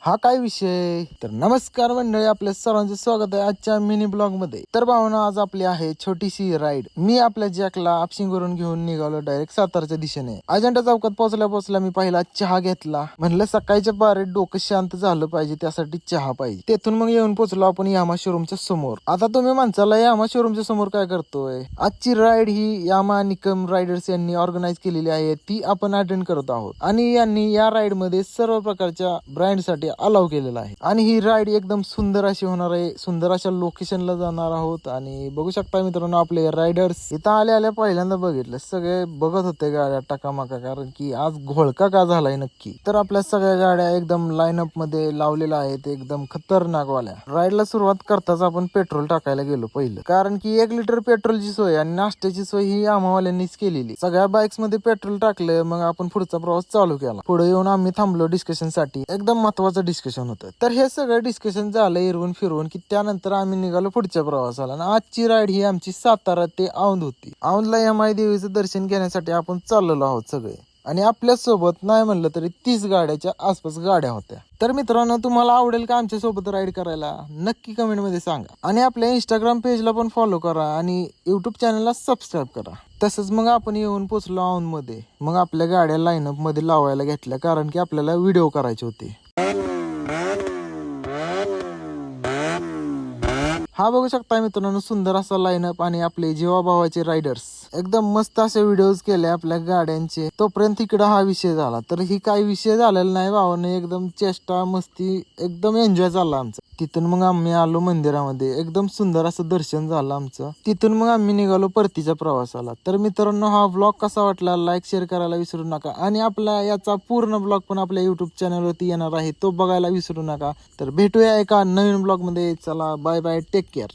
हा काय विषय तर नमस्कार मंडळी, आपल्या सर्वांचे स्वागत आहे आजच्या मिनी ब्लॉग मध्ये. तर भावना, आज आपली आहे छोटीशी राईड. मी आपल्या जॅकला आपशिंगवरून घेऊन निघालो डायरेक्ट सातारच्या दिशेने. अजंठा चौकात पोहोचल्या मी पहिला चहा घेतला. म्हणलं सकाळच्या बारेत डोकं शांत झालं पाहिजे, त्यासाठी चहा पाहिजे. तेथून मग येऊन पोहोचलो आपण यामा शोरूमच्या समोर. आता तुम्ही माणसाला यामा शोरूमच्या समोर काय करतोय? आजची राईड ही यामा निकम रायडर्स यांनी ऑर्गनाईज केलेली आहे, ती आपण अटेंड करत आहोत. आणि यांनी या राईड मध्ये सर्व प्रकारच्या ब्रँड साठी अलाव केलेला आहे. आणि ही राईड एकदम सुंदर अशी होणार आहे. सुंदर अशा लोकेशनला जाणार आहोत. आणि बघू शकता मित्रांनो, आपले रायडर्स इथं आल्या पहिल्यांदा बघितलं, सगळे बघत होते गाड्या टाकामाका, कारण की आज घोळका का झालाय नक्की. तर आपल्या सगळ्या गाड्या एकदम लाईनअप मध्ये लावलेल्या आहेत, एकदम खतरनाक वाल्या. राईडला सुरुवात करताच आपण पेट्रोल टाकायला गेलो पहिलं, कारण की 1 लिटर पेट्रोलची सोय आणि नाश्त्याची सोय ही आम्हावाल्यांनीच केलेली. सगळ्या बाईक्स मध्ये पेट्रोल टाकलं, मग आपण पुढचा प्रवास चालू केला. पुढे येऊन आम्ही थांबलो डिस्कशन साठी. एकदम महत्वाचं डिस्कशन होतं. तर हे सगळं डिस्कशन झालं इरवून फिरवून की त्यानंतर आम्ही निघालो पुढच्या प्रवासाला. आणि आजची राईड ही आमची सातारा ते औंध होती. औंधला यमाई देवीचं दर्शन घेण्यासाठी आपण चाललेलो आहोत सगळे. आणि आपल्या सोबत नाही म्हणलं तरी 30 गाड्याच्या आसपास गाड्या होत्या. तर मित्रांनो, तुम्हाला आवडेल का आमच्या सोबत राईड करायला? नक्की कमेंट मध्ये सांगा. आणि आपल्या इंस्टाग्राम पेजला पण फॉलो करा आणि युट्यूब चॅनलला सबस्क्राईब करा. तसंच मग आपण येऊन पोचलो औंध मध्ये. मग आपल्या गाड्या लाईनअप मध्ये लावायला घेतल्या, कारण की आपल्याला व्हिडिओ करायचे होते. हा बघू शकता मित्रांनो, सुंदर असा लाईनअप आणि आपले जीवाभावाचे रायडर्स एकदम मस्त असे व्हिडिओज केले आपल्या गाड्यांचे. तोपर्यंत इकडं हा विषय झाला. तर ही काही विषय झालेला नाही भावाने, एकदम चेष्टा मस्ती, एकदम एन्जॉय झाला आमचा. तिथून मग आम्ही आलो मंदिरामध्ये. एकदम सुंदर असं दर्शन झालं आमचं. तिथून मग आम्ही निघालो परतीच्या प्रवासाला. तर मित्रांनो, हा ब्लॉग कसा वाटला लाईक शेअर करायला विसरू नका. आणि आपला याचा पूर्ण ब्लॉग पण आपल्या युट्यूब चॅनलवरती येणार आहे, तो बघायला विसरू नका. तर भेटूया एका नवीन ब्लॉग मध्ये. चला बाय बाय, टेक केअर.